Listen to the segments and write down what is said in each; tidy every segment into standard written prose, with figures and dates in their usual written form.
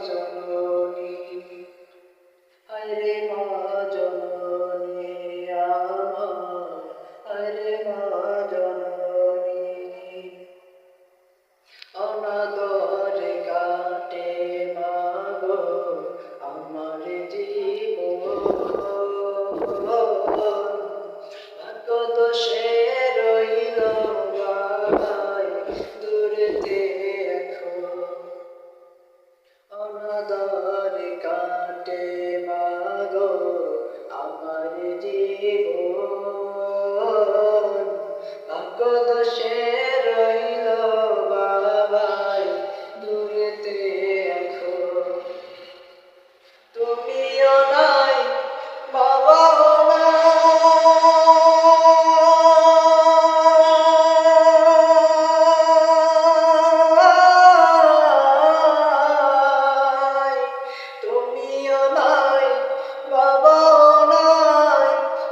জননী, হায়রে মা জননী আমার, হায়রে মা জননী। অনাদরে কাটে মা গো আমার জীবন, ভাগ্য দোষে রইল বাবাই দূরেতে এখন। অনাদরে কাটে মা গো আমার জীবন, ভাগ্য দোষে রইল বাবাই দূরেতে এখন। তুমিও নাই বাবাও নাই, তুমিও নাই বাবাও নাই,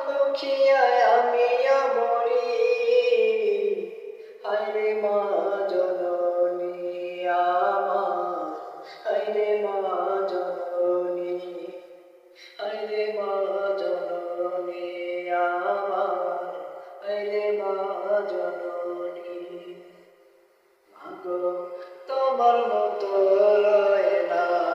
দুঃখিয়ায় আমিও মরি। হায়রে মা জননী আমার, হায়রে মা জননী, হায়রে মা জননী আমার, হায়রে মা জননী। মাগো তোমার মতো